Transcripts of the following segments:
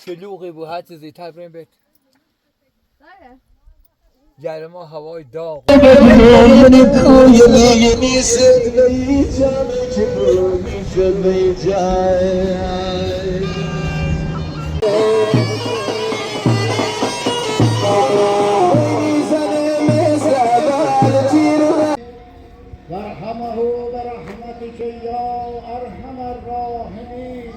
شلوغی بود هر چیزی تبریم بید گرما هوای داغ وارحمه برحمتك يا ارحم الراحمين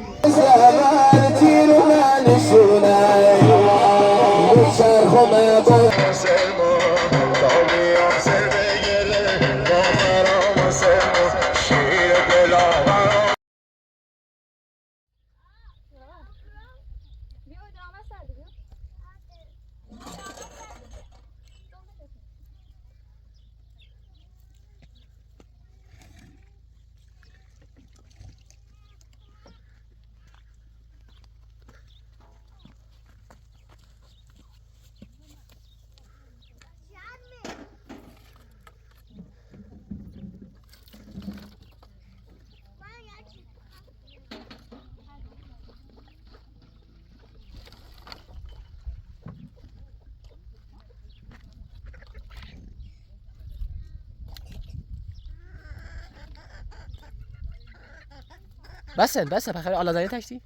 بس بخیر آلازاری تشتی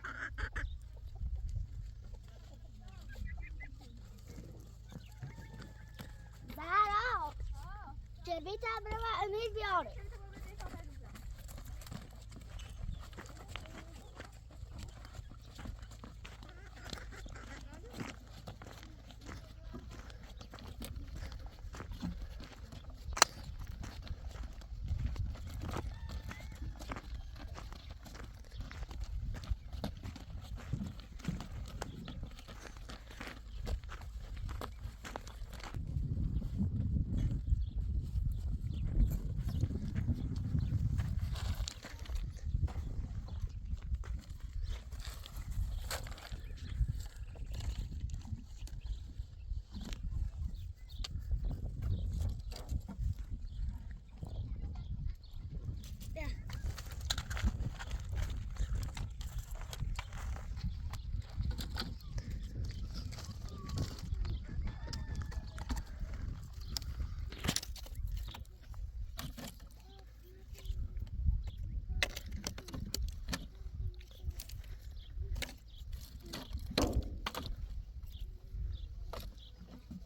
زهرا جبی تبره و امید بیاره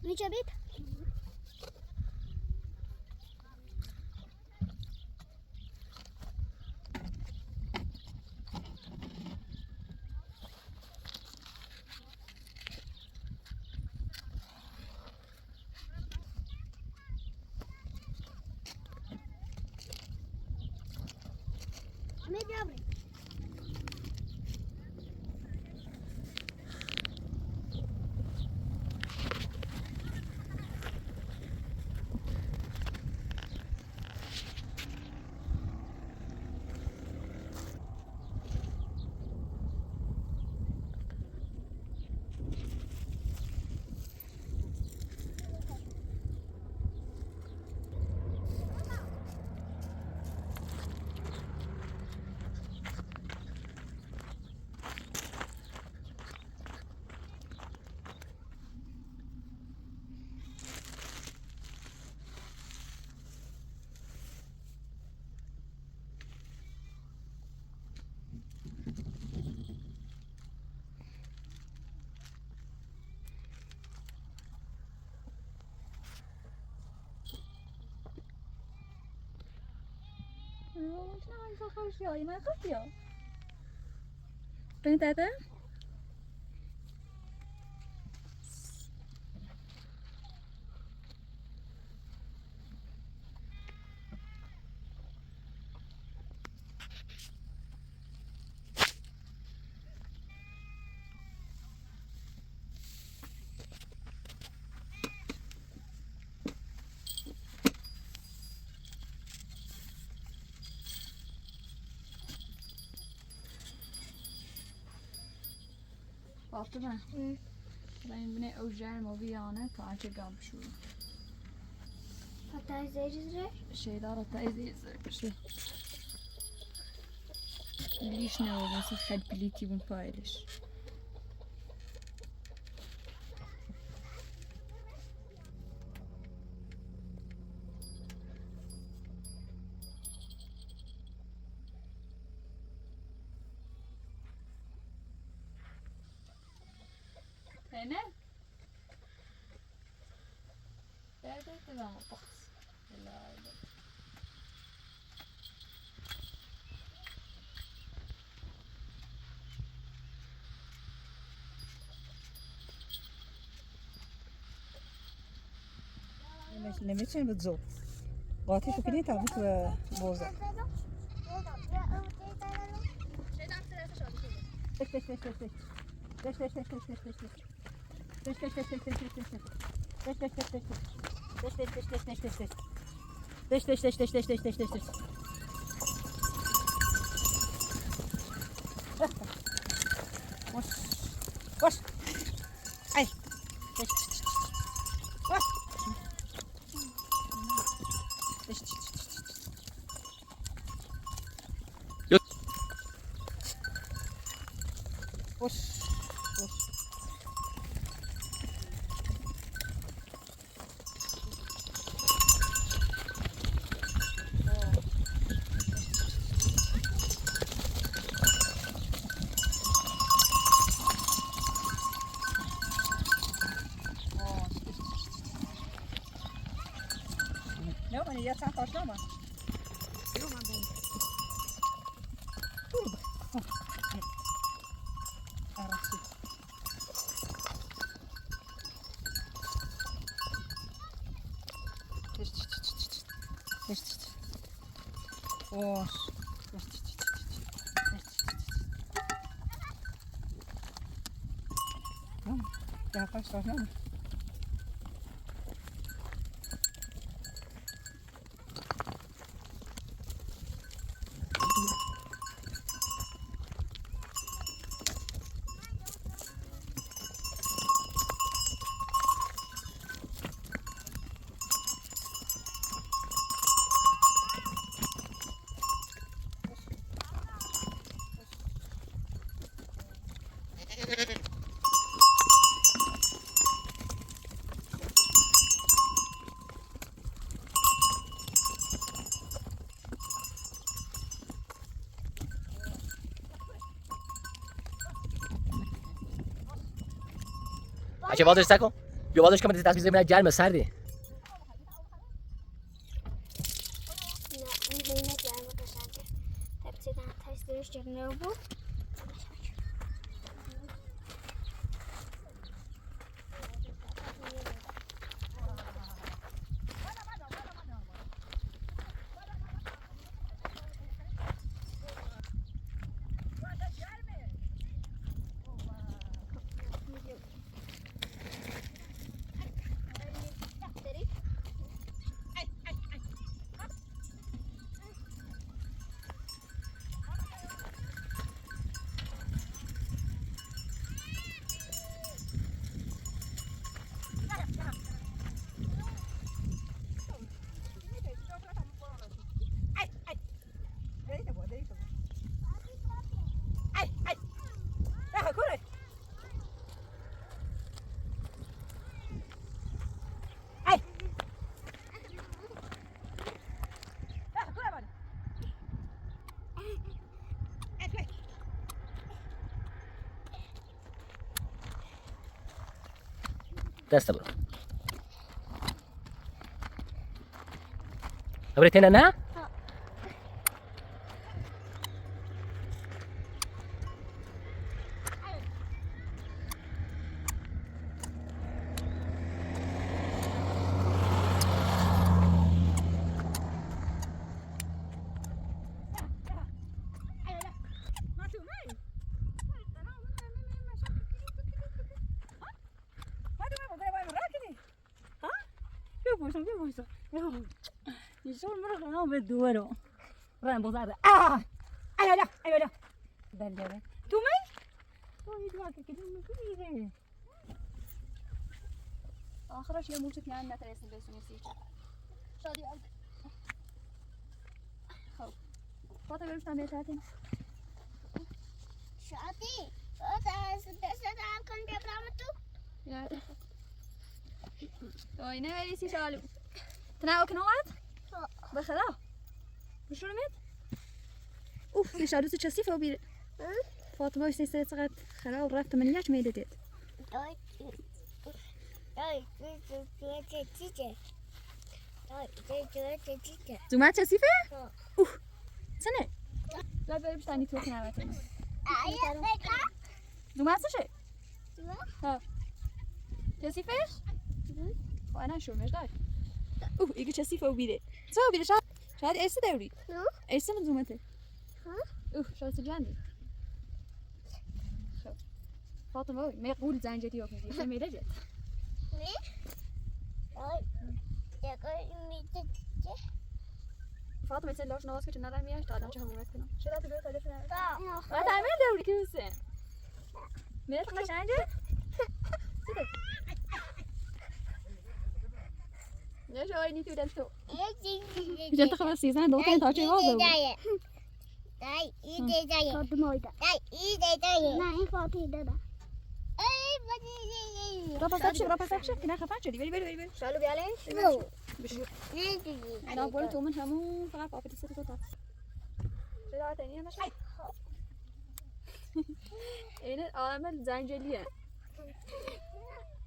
میشه بید؟ می‌جابری. چند خوشی من خوشی ها بین داده Fatıma. Ben bine öjer mi bir yana kaçı gamşu. تایزه şeyler hatta şey. ليش ناوي بس خد بليتي بون بايلش هنا ده تبع مطبخ لا نمیتونی بتزو قاطی فکری تابوت و بوزه باش ای Boş. Boş. Ne var ya sen başlama. Yok ben bunu. Dur bak. Arası. Boş. Ya başlar mı? بچه بازش سکن بیا بازش کن دست میزه میره گرمه سردی نه این بینه گرمه قشنگه تبسیدن تایزهش جنگه بود دست برو بريت هنا نه يشوف مرة أنا بدورو رأي بزارة أيوة أيوة دلجة تومي تومي دواك كده مكينة آخرش يا موجود يعني نترسم بس نسيت شادی خب فاطمه بشتم بیتاتیم شادی دست هم کن ببرم تو Ja, طيب نعمل شي سالم تناول كنوات بخلا بشو رميت اوف ليش عروس تشسيفه وبير فاطمه وش تسقط خلا ورفت من ياش ما يدت زوما تشسيفه اوف سنه لا بيرش تاني تو كنوات زوما سشي ها تشسيفش وانا شو مش داي اوه يجي تشسيفه وبير سو بير شاد ايش تدوري ايش من زومته اوه شو سجاني فاطمه ما يقول زنجتي وكذي ما يدجت فاطمه تسلوش نواس كنت نرى مياش تعال نشوف همومك كنا شو لا تقول تلفنا لا تعمل دوري كوسه ما تخش عندك ليش هو يني تودن تو جنت خلاص سيزان دو كان تاجي واو داي ايدي داي قد مويدا داي ايدي داي لا فاطمه دادا اي بدي رابا سكشف كنا خفاش دي بيري شالو بيالين نو بشو نيجي انا قلت من همو فقط قافه تسكت توتا شدا تاني مش این عامل زنجلیه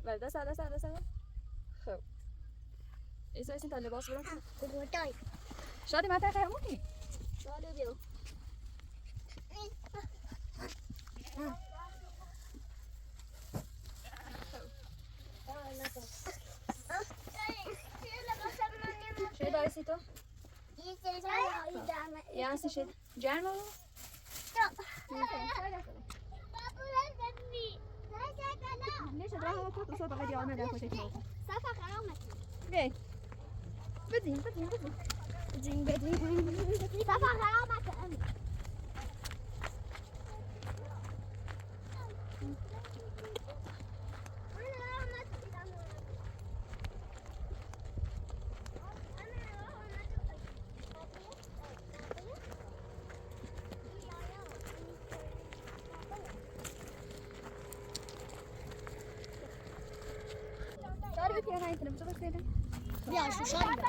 بله دست خب ایسا ایسا تا لباس برم داي شادی ماتا خیلی موتی شالو بیو شو دایسی تو؟ یانسی شد جرمو؟ ليش دراها وقت وصوب غادي يعمل هذا كل شيء صافا كرامتي ليه بدين صافا كرامتي أمي شاربك يا هاي تلم شو بسيطة يا شو شاربة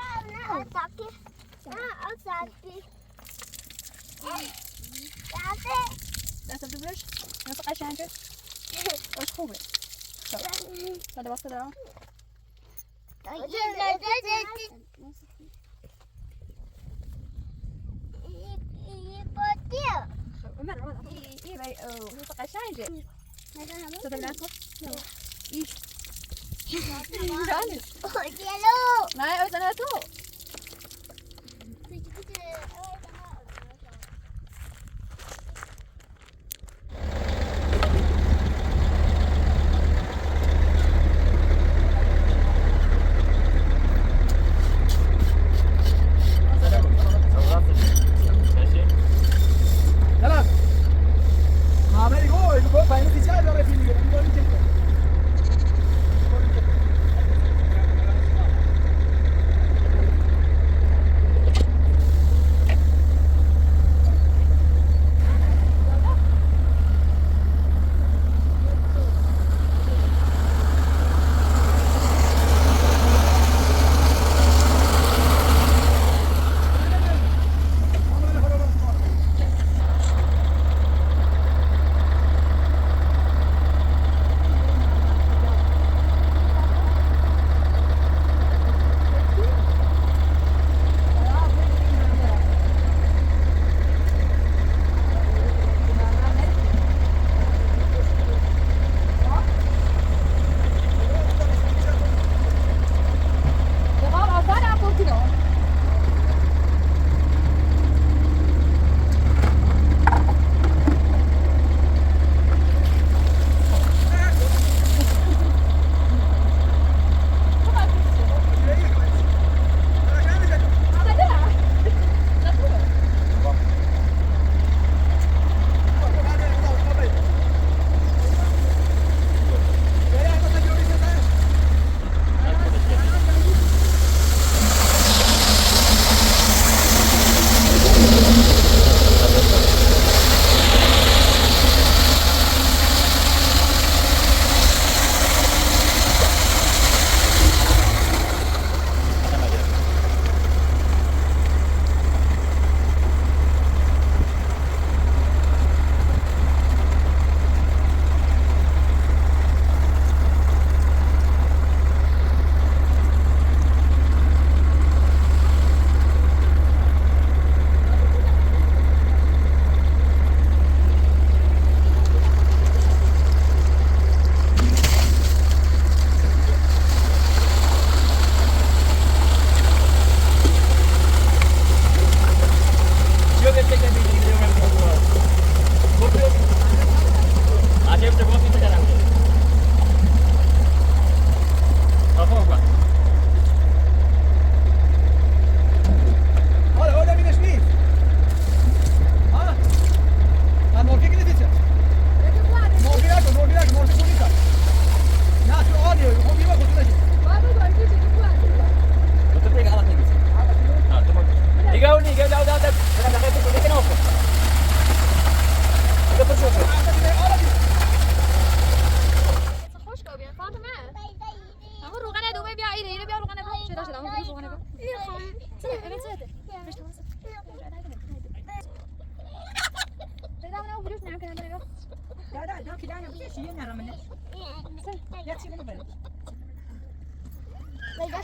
أتاكي أتاكي لا تبدأش نفق عشان كده وش خوبه هذا وقت ده مرة إيه باي نفق عشان كده هذا لا تفق إيش لا أنا تو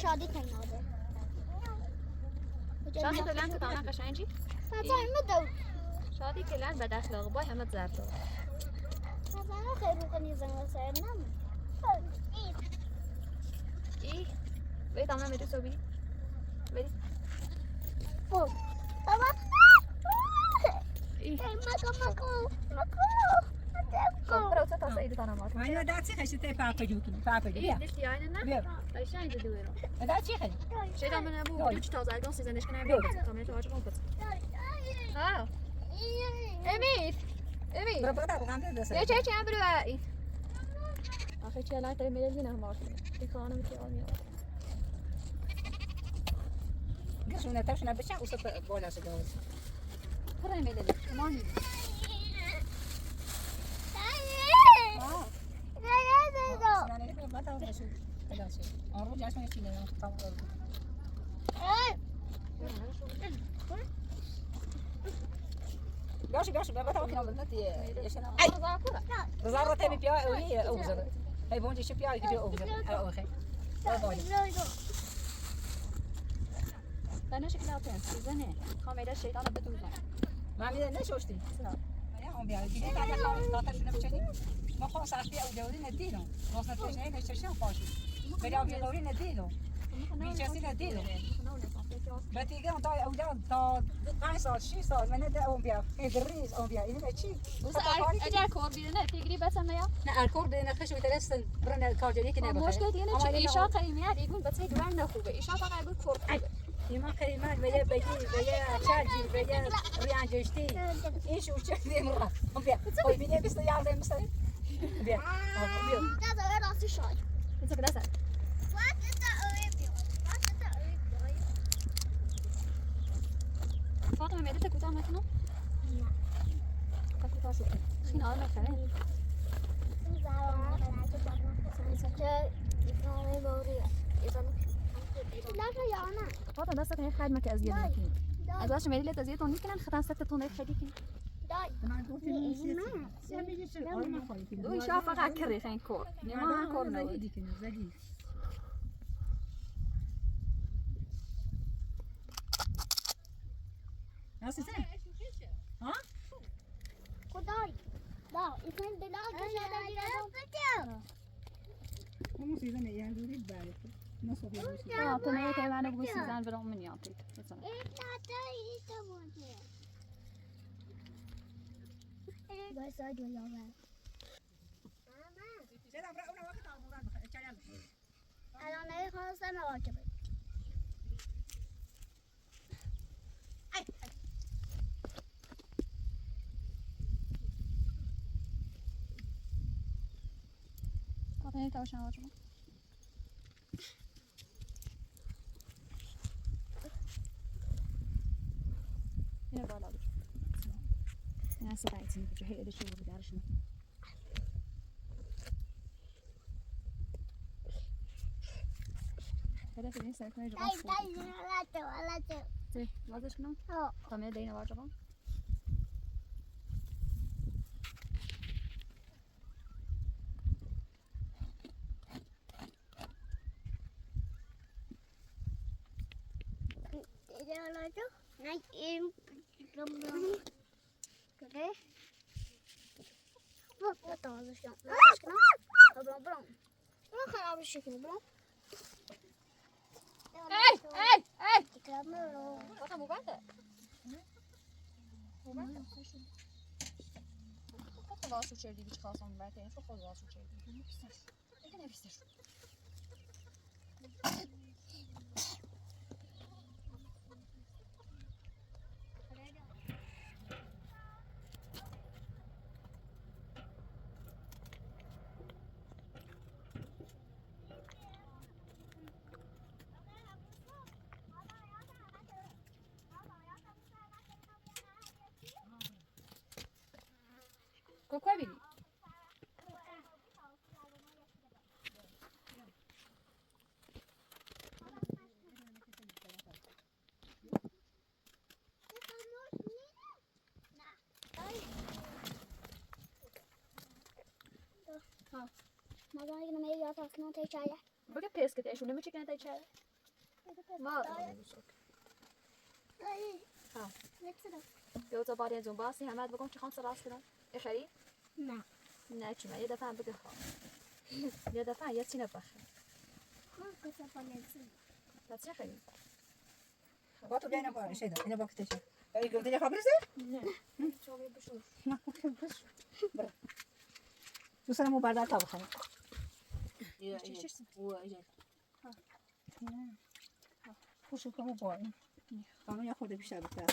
شادی تنهاده شادی کلان که تمام قشنگی مثلا مدو شادی کلان بد اخلاق بای همه زرد مثلا خیلی کنی زن سر نم ای بری تمام میری سو بری بری خب بابا ای مکو خب برو تا سعید تنها من یه دستی خشت پاپ جوکی پاپ ای بیا دستی آینه نه بیا قشنگ دو رو دستی خشت شیدا من ابو ویدیو چی تازه الان سیزنش کنم بیا تمام تو آجا کنم ها امیر امیر برو بقدر بقدر دست یه چه هم برو ای آخه چه الان تا میل نه مارت ای خانم که آمیاد گشونه تاشونه بچه اوسط بالا شده پره میل مانی نه بطور بشه بلاشه آن رو جاشون چی نه تمام رو باشه بطور کنم نتی یشنا بزار تبي بيا وهي اوزر هي بونجي شو بيا يجي اوزر اوخي دانش کلاپن سیزنه کامیرا شیطان بدوزن ما ميدا نشوشتي يا هم بيا دي بعد خالص طاطا شنو بتشني ما خلاص عارفين او دوري نديله خلاص نتوش هنا نشتشن فاشي بلا بيا دوري نديله بيجاسي نديله بتيجي انت اولاد تا 5 سال 6 سال من ده اون بيا ادريس اون بيا اینه چی اگر کور بیرونه تیگری بس نیا نه الکل بدنا خش ويترسن برنا الكارجري كنا بخير مشکل دیگه چه ایشا قیمیت ایگون بس دوار نخوبه ایشا فقط بود کور يما كلمات ويا بيجي ويا شارجي ويا ريان جشتي ايش وش ذي مره هم بيا هو بيني بس يا عم مستني بيا بيا Dat is wel als je shot. Wat is dat? Wat is dat ooit? Wat is dat ooit? فاطمه معدتك وتعمل كده؟ لا تاكل طاسه خين انا كمان فاطمه بس كان خدمك ازيد ممكن از واش ميلي تزيد وني كان خدان 6 طن خدي كده دو شافه قاعد كري خين كور ما كور نو ناس سنه ها Kudai. Dah, ikan dia dah مو سيزن يعني دوري بالك نص بيا اه تنيه كمان ابو سيزان بدون من يعطيك مثلا بس أدو يا ولد. أنا نايم خلاص أنا واجب. فاطمه توشان واجب يا بالا يا سبعتين بجهي إذا شو بدي شنو هذا في الإنسان كنا يجوا ولا تي ما شنو فما دينا واجبا نايم كده لا تعال شو برام برام ما خراب الشكل برام اي تكملوا فاطمه مبادئ خب واسو چردی بیچ خواستم مبادئ شو خود واسو چردی دیگه نمیستش Какой бери? ما ظاهر إنه ما يجي أصلا تيجي بقى بيسكت إيش ونمشي كنا تيجي ما ها لو تبارين زون باسي همات بقوم شي 5 راس كده ايه خري نه نه چی ما یه دفعه هم بگه خواه یه دفعه یه چی نفخه من کسا پانیسی لا چی خیلی با تو بیاین با شده اینو با کتشه داری گفتی خبرزه چوبی بشور نه بس برو تو سرمو بردار تا بخوام خوشو کنم با این خانم یه خورده بیشتر بکره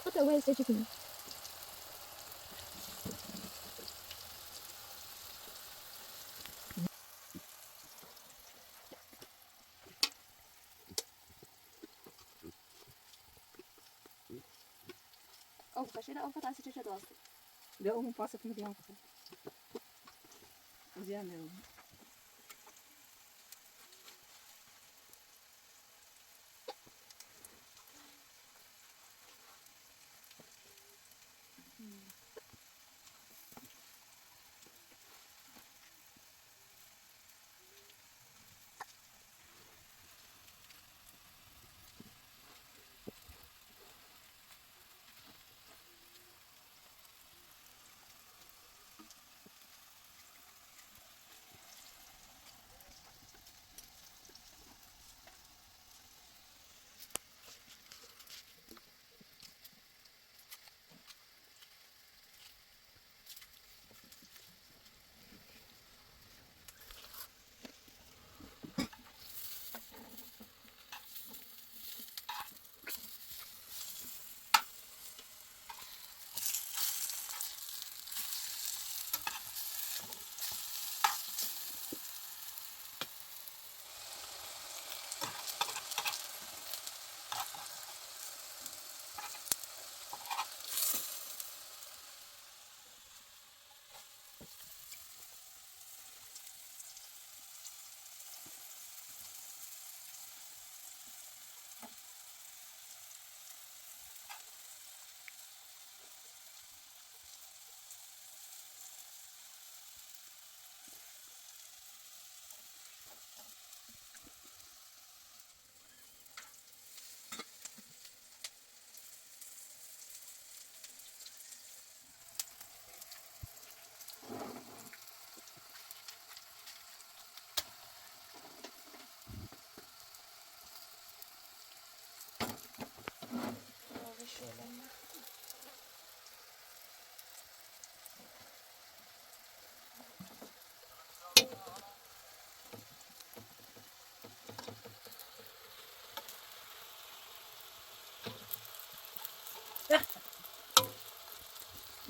كنت أول شيء شكلي أو خشينا أو فتح سيتش دواسي ده اون پاسه میدیم خب زیاد نه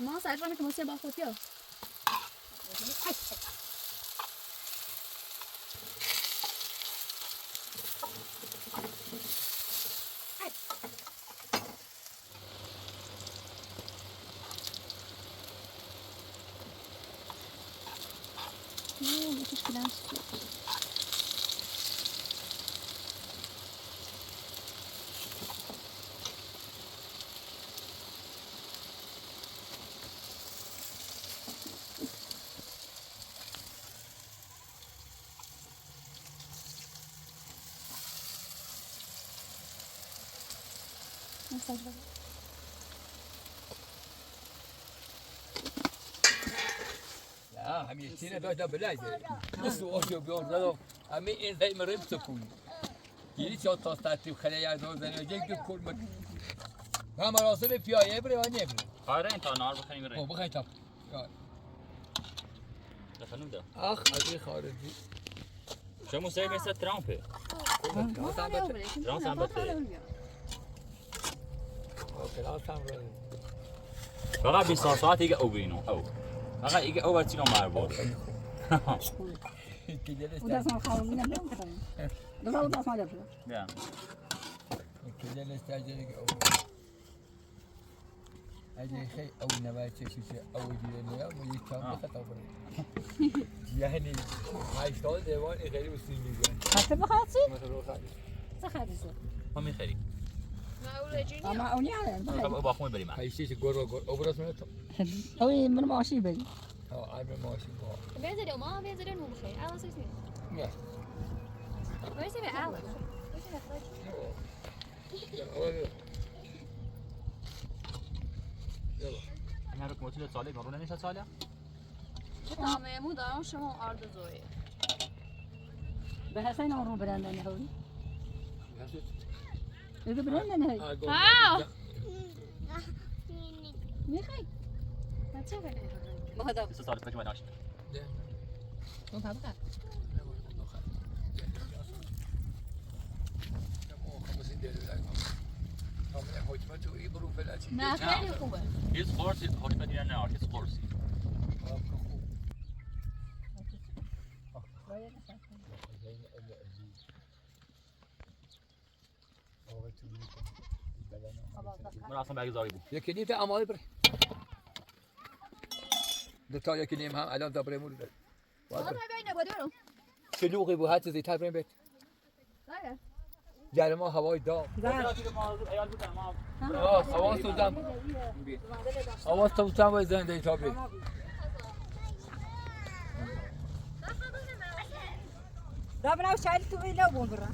ما سعی که موسی با خودی لا هم يشتري ده بلاجه بس واشو بيون ده همه این زي ما ربط كل يلي شو تاستاتي وخليا دو زني جيك دو كل مد ما مراسم پیایه بره و نبره آره این تا نار بخوریم بره او بخیر تا خانم ده آخ از این خارجی شما موسیقی مثل ترامپه ترامپ هم بخیر کلاس هم رو فقط 20 ساعت دیگه او برینو او فقط ایگه او برچینو مار بود و دست ما خواهیم نمیدونم دو دست ما داشته نه کجا استاجری او اجي خي او نبات شيء او دي لا مو يكام خطا يعني هاي شغل ديوان غير مسلمين حتى بخاطي مثلا خالد سخادسه ما میخری اما اونی علم با خون بریم هاي شيء قرو او براس من اوی من ماشي بری اه انا ماشي بقى بنزل يوم ما بنزل يوم بخير أنا سويت يا ما يسوي أعلى این هر کوتیل ساله گرونه نیست ساله طعمه مو دارم شما عرض زوری به حسین آن رو برندن هوی ایده برندن هی میخوای بچه بده ما هدا 3 سال پیش مناش اون طبقه نه خیلی خوبه هیچ خورسی هوش بدین نه هیچ خورسی من اصلا بگذاری بود یکی نیم تا امالی بره دو تا یکی نیم هم الان دبره مورد داره والله ما بينه بدونه شلوغی بود هر چیزی تر بریم بیت گرما هوای دام هوا سوزم هوا سوزم و زنده تا بید رابنا وشايل توي لو بونبرا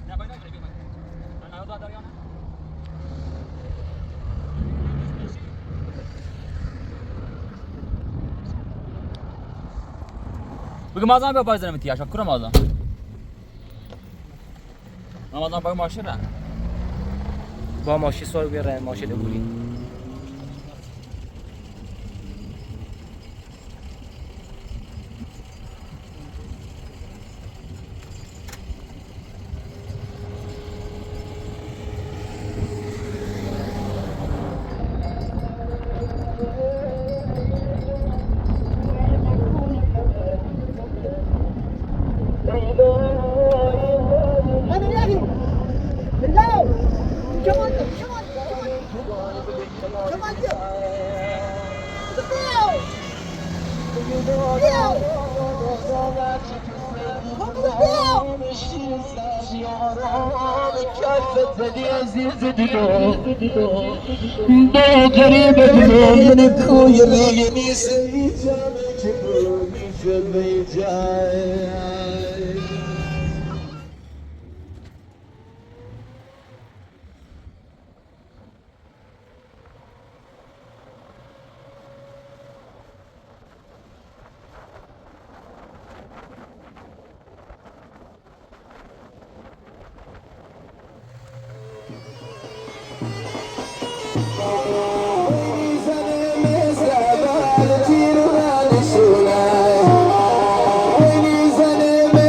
نه باید نگیری من نه دادم یا نه بگو مازن بیا بازارم تیاش کورم مازن مازن با ماشین نه با ماشین سوار بیاره ماشین بولی Zane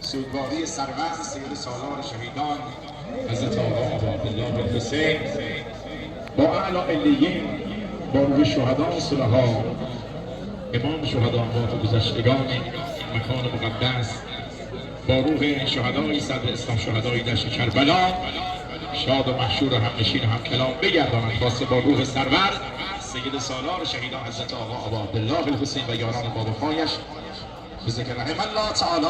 سوگواری سرور سید سالار شهیدان حضرت آقا عبدالله بن حسین با اعلی علیین، با روح شهدا و صلحا، امام شهدا با گذشتگان مکان مقدس، با روح شهدای صدر اسلام شهدای دشت کربلا شاد و محشور و همنشین و همکلام بگردانند خاصه با روح سرور سید سالار شهیدان حضرت آقا ابا عبدالله الحسین و یاران بابخایش به ذکر رحم الله تعالی.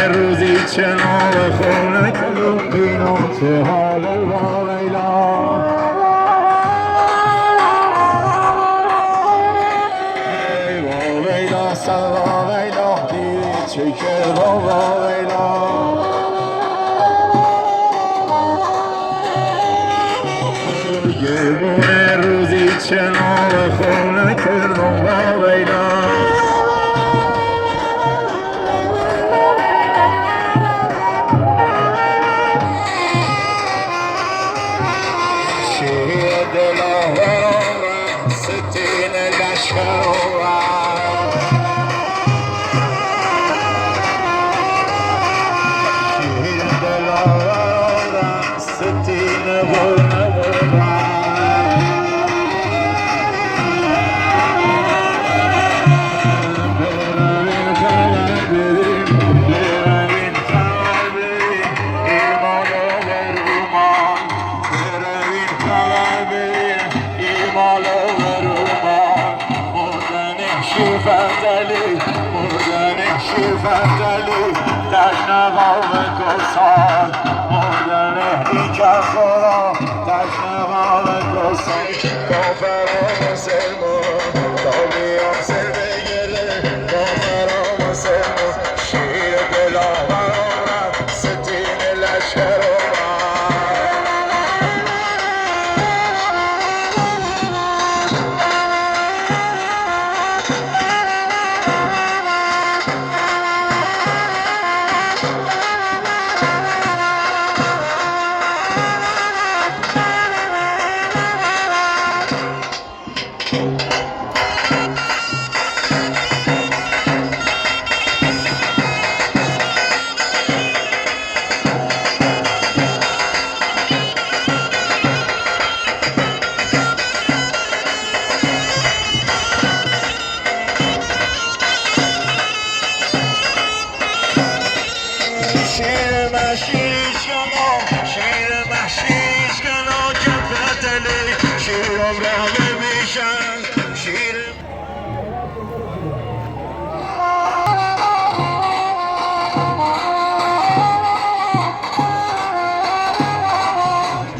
روزی چنار خونه کلوم بینم چه حال واویلا ای واویلا سر واویلا دی چه که واویلا یه روزی چنار خونه کلوم واویلا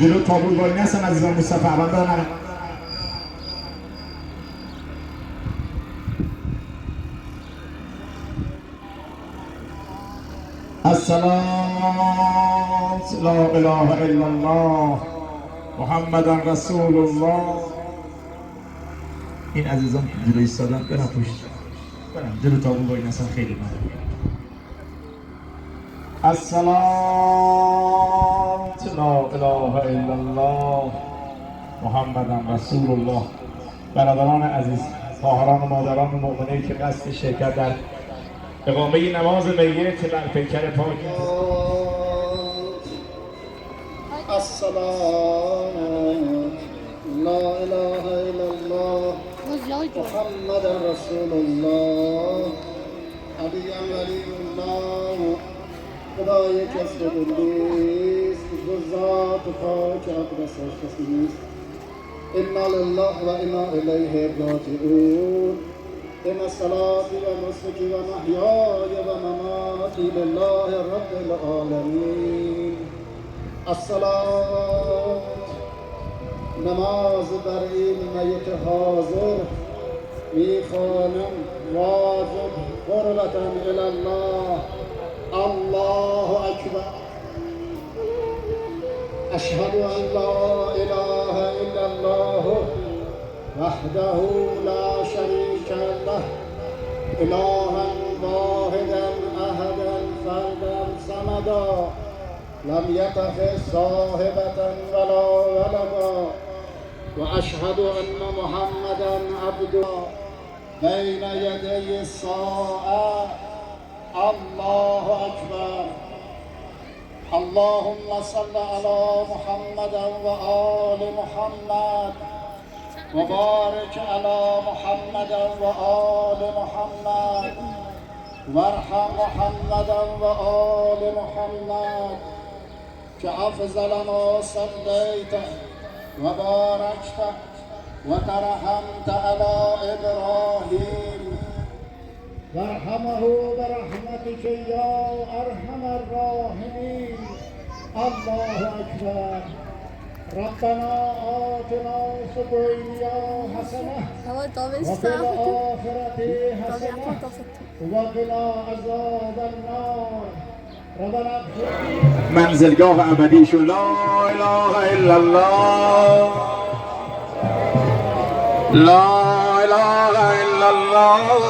جلو تابوت وای نستن عزیزان مصطفی اول دارن السلام لا اله الا الله محمد رسول الله. این عزیزان جلو ایستادن برن پشت، برن جلو تابوت وای نستن. خیلی ممنون. السلام لا اله الا الله محمد رسول الله. برادران عزیز، خواهران و مادران و مؤمنینی که قصد شرکت در اقامه نماز میت در پیکر پاک السلام لا اله الا الله محمد رسول الله علی ولی الله. خدای کس بودیست جز ذات پاک اقدسش کسی نیست. انا لله و انا الیه راجعون. ان صلاتی و نسکی و محیای و مماتی لله رب العالمین. الصلاة نماز بر این میت حاضر میخوانم واجب قربتا الی الله. الله أشهد أن لا إله إلا الله وحده لا شريك له إلها واحدا أحدا فردا صمدا لم يتخذ صاحبة ولا ولدا وأشهد أن محمدا عبده بين يدي الساعة. الله أكبر. اللهم صل على محمد وآل محمد وبارك على محمد وآل محمد وارحم محمدا وآل محمد كأفضل ما صليت وباركت وترحمت على إبراهيم وارحمه برحمتك يا أرحم الراحمين. الله أكبر. ربنا آتنا في الدنيا حسنة وفي الآخرة حسنة وقنا عذاب النار. ربنا منزلگاه ابدیشون لا اله الا الله لا اله الا الله.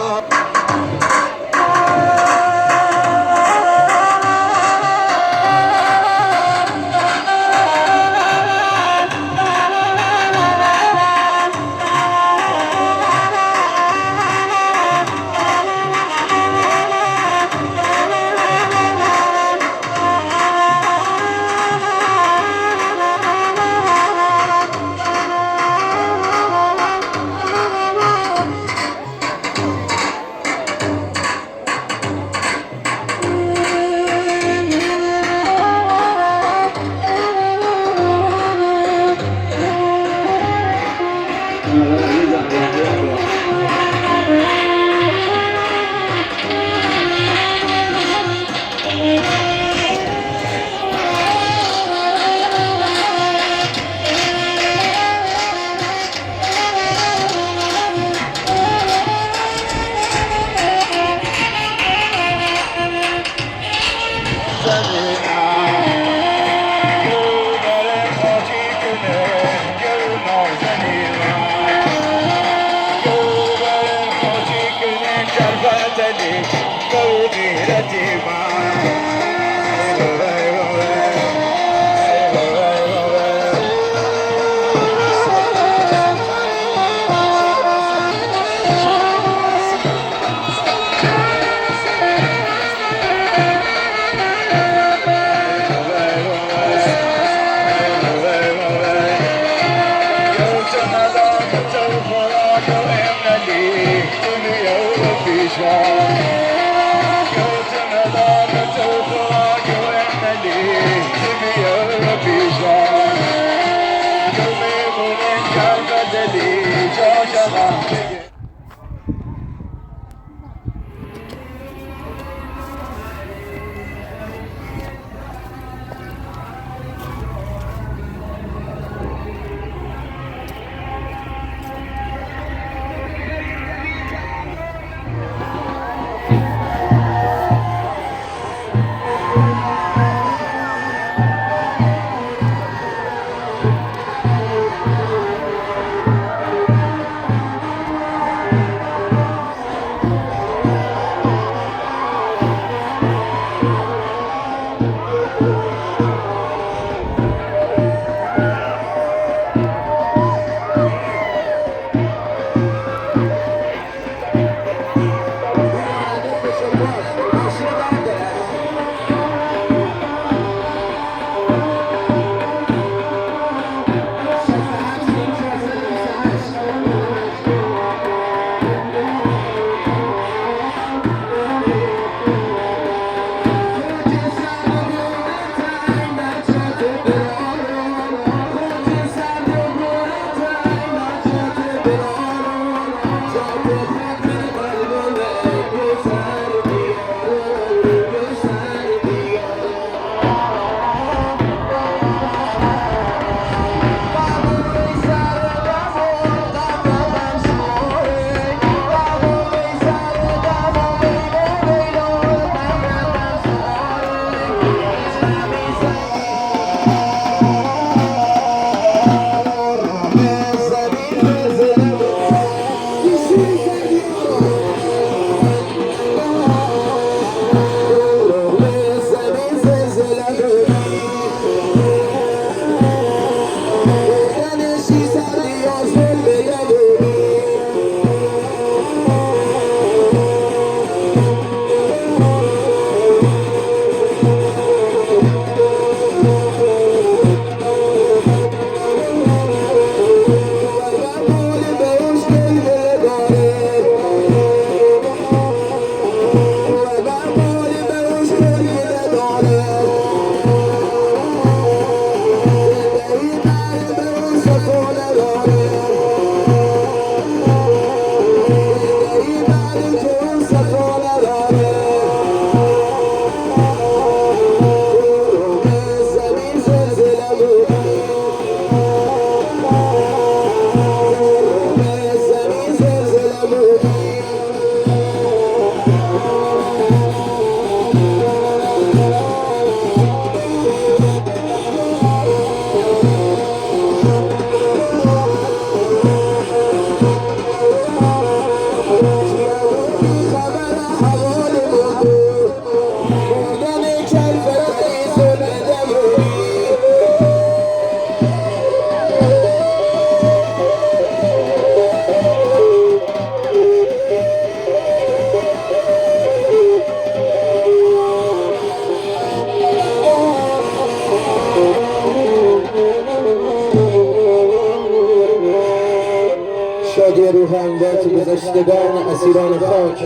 گشتگان اسیران خاک،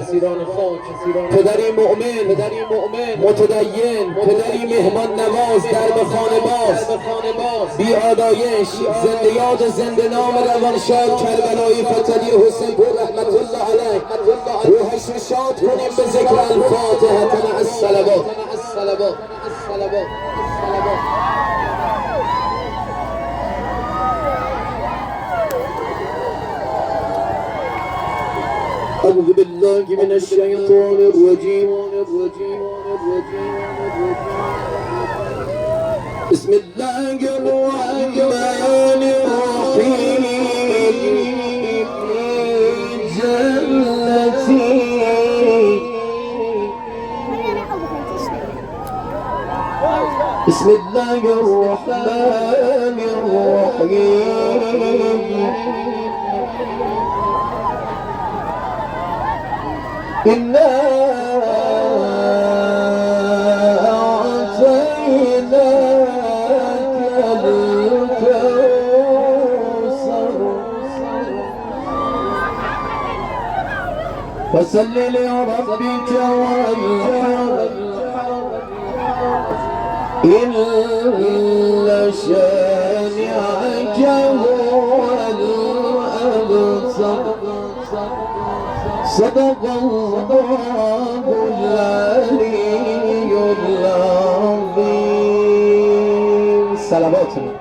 پدری مؤمن، متدین، پدری مهمان نواز، درب خانه باز، بی آلایش، زنده یاد زنده نام روانشاد کربلایی فتلی حسین پور رحمت الله علیه، روحش رو شاد کنیم به ذکر الفاتحه مع الصلوات. أعوذ بالله من الشيطان الرجيم. بسم الله الرحمن الرحيم. جنتي بسم الله الرحمن الرحيم. إنا أعطيناك الكوثر فصل لربك وانحر إن شانئك هو الأبتر. صدق الله العلي العظيم. صلواتنا.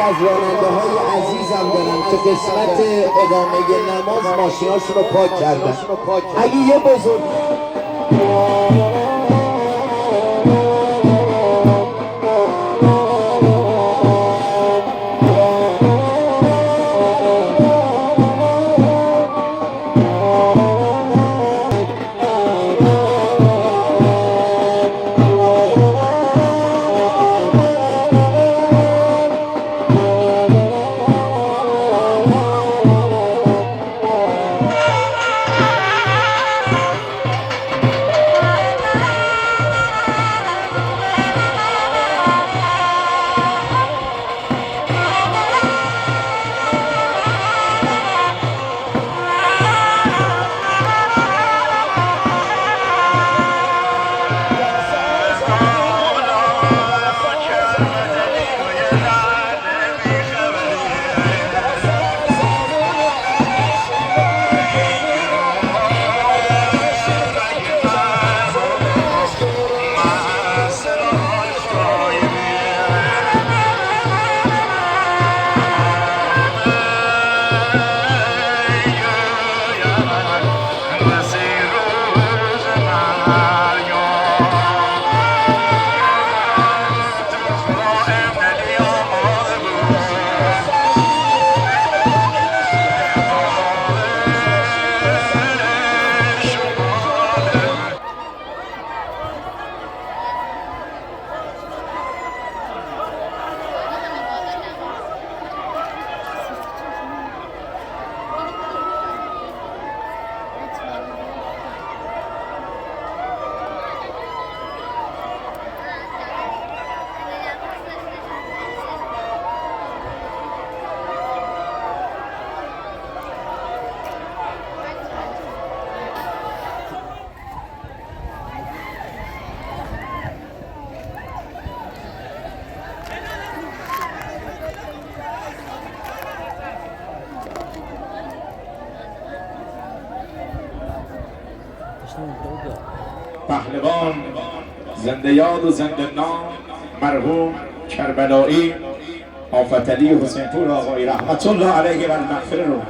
از راننده های عزیزم دارم که قسمت ادامه نماز ماشیناشون رو پاک کردن. اگه یه بزرگ پهلوان زنده یاد و زنده نام مرحوم کربلایی آفت علی حسین پور آقای رحمت الله علیه و المغفره رو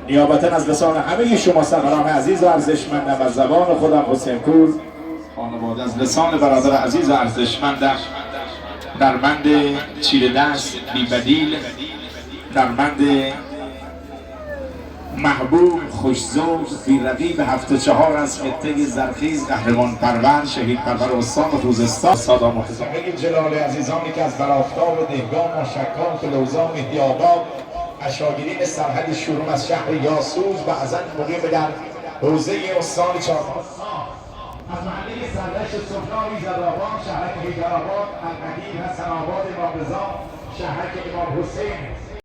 نیابتا از لسان همه شما سروران عزیز و ارزشمندم از زبان خودم حسین پور خانواده از لسان برادر عزیز و ارزشمندم درمند چیره دست بی بدیل درمند محبوب خوش‌ذوق بی رقیب 74 از خطه زرخیز قهرمان پرور شهید پرور استان خوزستان سادام حسین جلال عزیزانی که از برافتاب دهگان و شکان فلوزان مهدی آباد اشاگرین سرحد شروم از شهر یاسوج بعضاً مقیم در حوزه استان چهارمحال از محله سردشت سلطان زدآباد شهرک حیدرآباد القدیم حسن آباد امام رضا شهرک امام حسین